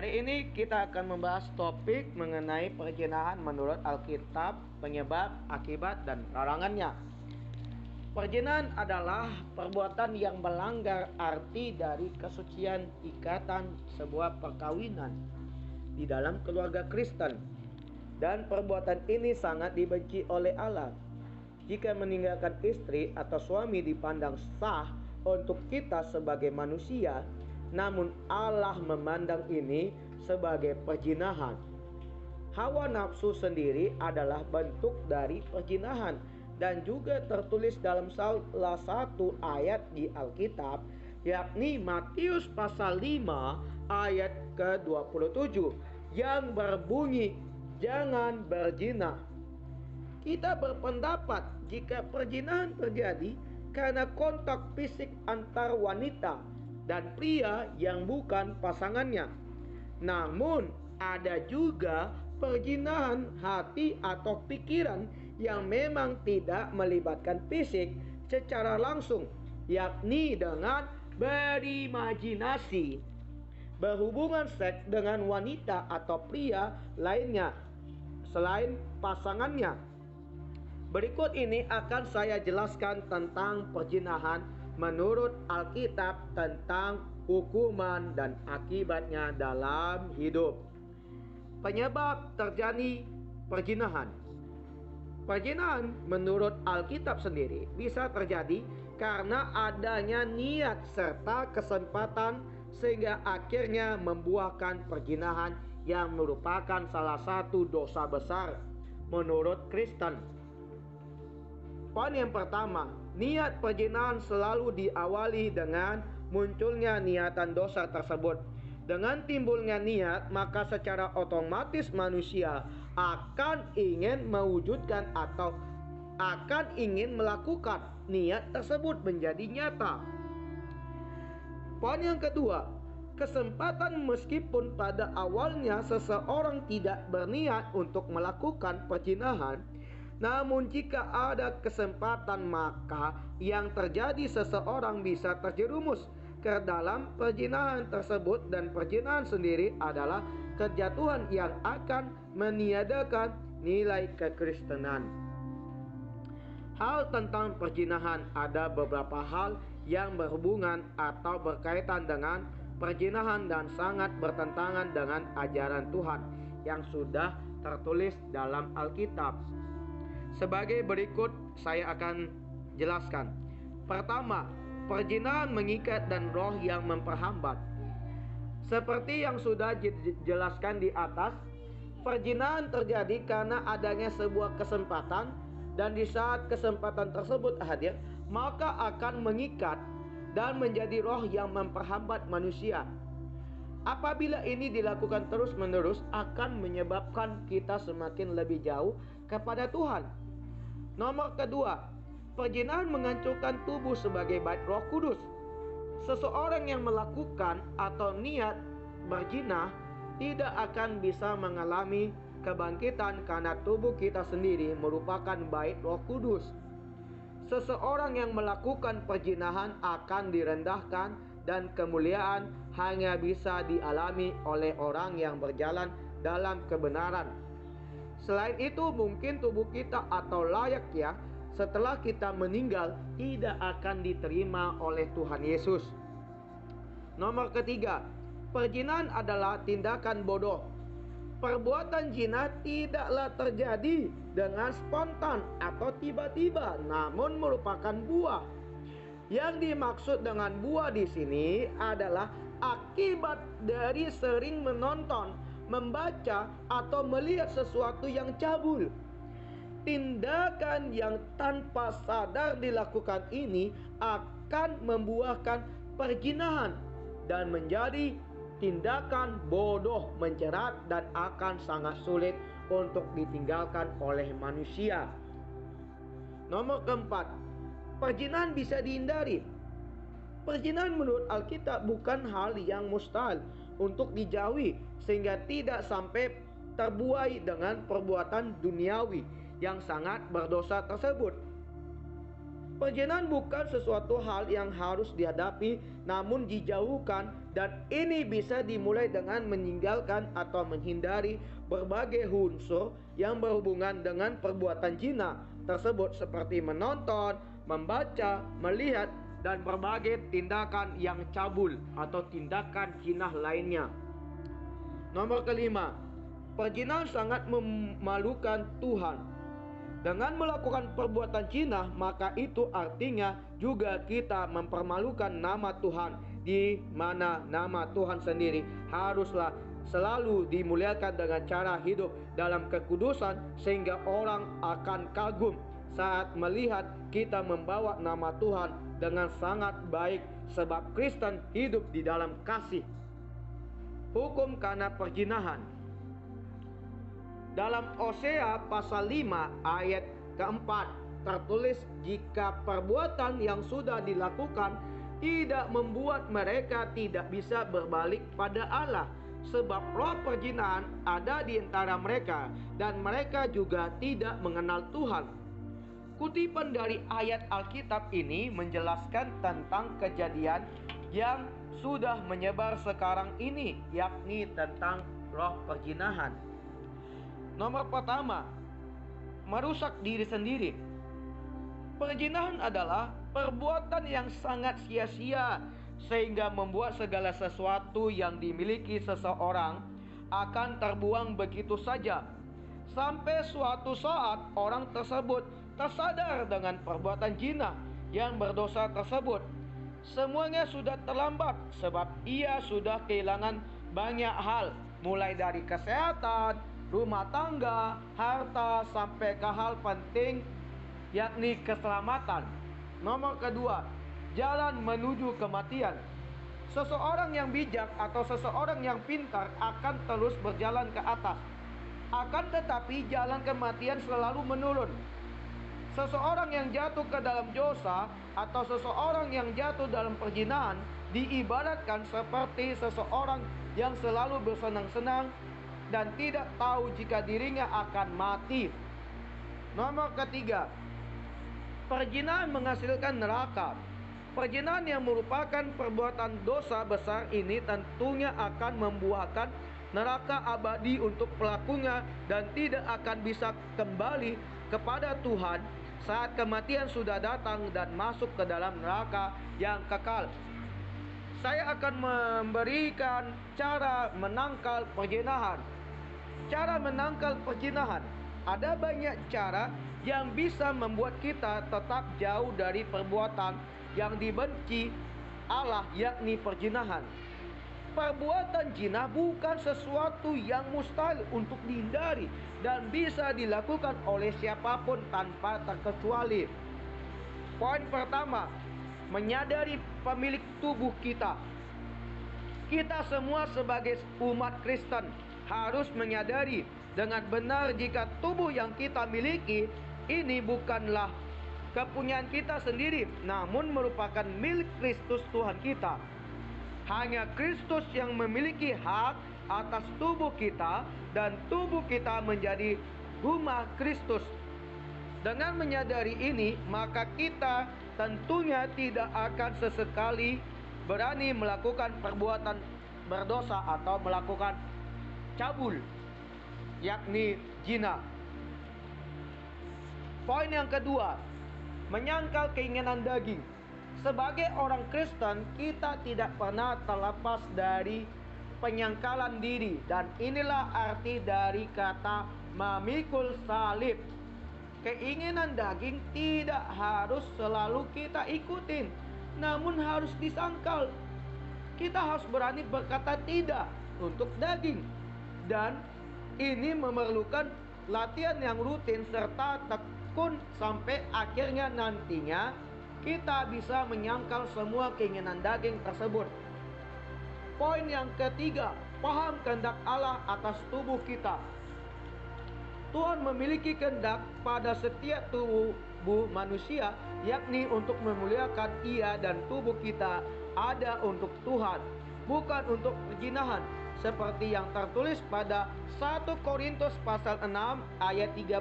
Hari ini kita akan membahas topik mengenai perzinahan menurut Alkitab, penyebab, akibat, dan larangannya. Perzinahan adalah perbuatan yang melanggar arti dari kesucian ikatan sebuah perkawinan di dalam keluarga Kristen. Dan perbuatan ini sangat dibenci oleh Allah. Jika meninggalkan istri atau suami dipandang sah untuk kita sebagai manusia, namun Allah memandang ini sebagai perzinahan. Hawa nafsu sendiri adalah bentuk dari perzinahan dan juga tertulis dalam salah satu ayat di Alkitab, yakni Matius pasal 5 ayat ke-27 yang berbunyi, "Jangan berzina." Kita berpendapat jika perzinahan terjadi karena kontak fisik antar wanita dan pria yang bukan pasangannya. Namun ada juga perzinahan hati atau pikiran yang memang tidak melibatkan fisik secara langsung, yakni dengan berimajinasi berhubungan seks dengan wanita atau pria lainnya selain pasangannya. Berikut ini akan saya jelaskan tentang perzinahan menurut Alkitab, tentang hukuman dan akibatnya dalam hidup. Penyebab terjadi perzinahan. Perzinahan menurut Alkitab sendiri bisa terjadi karena adanya niat serta kesempatan sehingga akhirnya membuahkan perzinahan yang merupakan salah satu dosa besar menurut Kristen. Poin yang pertama, niat perzinahan selalu diawali dengan munculnya niatan dosa tersebut. Dengan timbulnya niat, maka secara otomatis manusia akan ingin mewujudkan atau akan ingin melakukan niat tersebut menjadi nyata. Poin yang kedua, kesempatan meskipun pada awalnya seseorang tidak berniat untuk melakukan perzinahan, namun jika ada kesempatan maka yang terjadi seseorang bisa terjerumus ke dalam perzinahan tersebut, dan perzinahan sendiri adalah kejatuhan yang akan meniadakan nilai kekristenan. Hal tentang perzinahan, ada beberapa hal yang berhubungan atau berkaitan dengan perzinahan dan sangat bertentangan dengan ajaran Tuhan yang sudah tertulis dalam Alkitab. Sebagai berikut saya akan jelaskan. Pertama, perzinahan mengikat dan roh yang memperhambat. Seperti yang sudah dijelaskan di atas, perzinahan terjadi karena adanya sebuah kesempatan, dan di saat kesempatan tersebut hadir, maka akan mengikat dan menjadi roh yang memperhambat manusia. Apabila ini dilakukan terus-menerus, akan menyebabkan kita semakin lebih jauh kepada Tuhan. Nomor kedua, perzinahan menghancurkan tubuh sebagai bait Roh Kudus. Seseorang yang melakukan atau niat berzina tidak akan bisa mengalami kebangkitan karena tubuh kita sendiri merupakan bait Roh Kudus. Seseorang yang melakukan perzinahan akan direndahkan dan kemuliaan hanya bisa dialami oleh orang yang berjalan dalam kebenaran. Selain itu, mungkin tubuh kita atau layaknya setelah kita meninggal tidak akan diterima oleh Tuhan Yesus. Nomor ketiga, perzinahan adalah tindakan bodoh. Perbuatan zina tidaklah terjadi dengan spontan atau tiba-tiba, namun merupakan buah. Yang dimaksud dengan buah di sini adalah akibat dari sering menonton, membaca, atau melihat sesuatu yang cabul. Tindakan yang tanpa sadar dilakukan ini akan membuahkan perzinahan dan menjadi tindakan bodoh, menjerat, dan akan sangat sulit untuk ditinggalkan oleh manusia. Nomor keempat, perzinahan bisa dihindari. Perzinahan menurut Alkitab bukan hal yang mustahil untuk dijauhi, sehingga tidak sampai terbuai dengan perbuatan duniawi yang sangat berdosa tersebut. Perzinahan bukan sesuatu hal yang harus dihadapi, namun dijauhkan, dan ini bisa dimulai dengan meninggalkan atau menghindari berbagai unsur yang berhubungan dengan perbuatan zina tersebut, seperti menonton, membaca, melihat, dan berbagai tindakan yang cabul atau tindakan zina lainnya. Nomor kelima, perzinahan sangat memalukan Tuhan. Dengan melakukan perbuatan zina, maka itu artinya juga kita mempermalukan nama Tuhan, di mana nama Tuhan sendiri haruslah selalu dimuliakan dengan cara hidup dalam kekudusan, sehingga orang akan kagum saat melihat kita membawa nama Tuhan dengan sangat baik, sebab Kristen hidup di dalam kasih. Hukum karena perzinahan. Dalam Hosea pasal 5 ayat keempat tertulis, jika perbuatan yang sudah dilakukan tidak membuat mereka tidak bisa berbalik pada Allah, sebab roh perzinahan ada di antara mereka, dan mereka juga tidak mengenal Tuhan. Kutipan dari ayat Alkitab ini menjelaskan tentang kejadian yang sudah menyebar sekarang ini, yakni tentang roh perzinahan. Nomor pertama, merusak diri sendiri. Perzinahan adalah perbuatan yang sangat sia-sia, sehingga membuat segala sesuatu yang dimiliki seseorang akan terbuang begitu saja. Sampai suatu saat orang tersebut tersadar dengan perbuatan zina yang berdosa tersebut. Semuanya sudah terlambat, sebab ia sudah kehilangan banyak hal, mulai dari kesehatan, rumah tangga, harta, sampai ke hal penting, yakni keselamatan. Nomor kedua, jalan menuju kematian. Seseorang yang bijak atau seseorang yang pintar akan terus berjalan ke atas. Akan tetapi jalan kematian selalu menurun. Seseorang yang jatuh ke dalam dosa atau seseorang yang jatuh dalam perzinahan diibaratkan seperti seseorang yang selalu bersenang-senang dan tidak tahu jika dirinya akan mati. Nomor ketiga, perzinahan menghasilkan neraka. Perzinahan yang merupakan perbuatan dosa besar ini tentunya akan membuahkan neraka abadi untuk pelakunya, dan tidak akan bisa kembali kepada Tuhan saat kematian sudah datang dan masuk ke dalam neraka yang kekal. Saya akan memberikan cara menangkal perzinahan. Cara menangkal perzinahan. Ada banyak cara yang bisa membuat kita tetap jauh dari perbuatan yang dibenci Allah, yakni perzinahan. Perbuatan zina bukan sesuatu yang mustahil untuk dihindari dan bisa dilakukan oleh siapapun tanpa terkecuali. Poin pertama, menyadari pemilik tubuh kita. Kita semua sebagai umat Kristen harus menyadari dengan benar jika tubuh yang kita miliki ini bukanlah kepunyaan kita sendiri, namun merupakan milik Kristus Tuhan kita. Hanya Kristus yang memiliki hak atas tubuh kita, dan tubuh kita menjadi rumah Kristus. Dengan menyadari ini, maka kita tentunya tidak akan sesekali berani melakukan perbuatan berdosa atau melakukan cabul, yakni zina. Poin yang kedua, menyangkal keinginan daging. Sebagai orang Kristen, kita tidak pernah terlepas dari penyangkalan diri, dan inilah arti dari kata memikul salib. Keinginan daging tidak harus selalu kita ikutin, namun harus disangkal. Kita harus berani berkata tidak untuk daging, dan ini memerlukan latihan yang rutin serta tekun sampai akhirnya nantinya kita bisa menyangkal semua keinginan daging tersebut. Poin yang ketiga, paham kehendak Allah atas tubuh kita. Tuhan memiliki kehendak pada setiap tubuh manusia, yakni untuk memuliakan Ia, dan tubuh kita ada untuk Tuhan, bukan untuk perzinahan, seperti yang tertulis pada 1 Korintus pasal 6 ayat 13.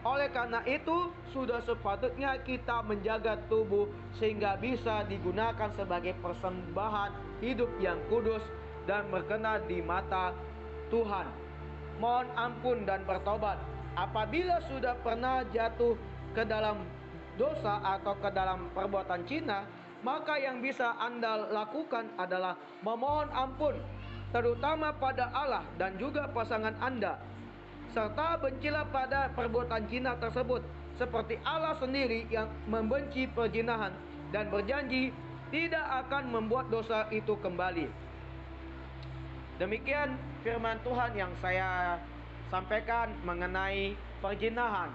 Oleh karena itu, sudah sepatutnya kita menjaga tubuh sehingga bisa digunakan sebagai persembahan hidup yang kudus dan berkenan di mata Tuhan. Mohon ampun dan bertobat. Apabila sudah pernah jatuh ke dalam dosa atau ke dalam perbuatan zina, maka yang bisa Anda lakukan adalah memohon ampun, terutama pada Allah dan juga pasangan Anda. Serta bencilah pada perbuatan zina tersebut, seperti Allah sendiri yang membenci perzinahan dan berjanji tidak akan membuat dosa itu kembali. Demikian firman Tuhan yang saya sampaikan mengenai perzinahan.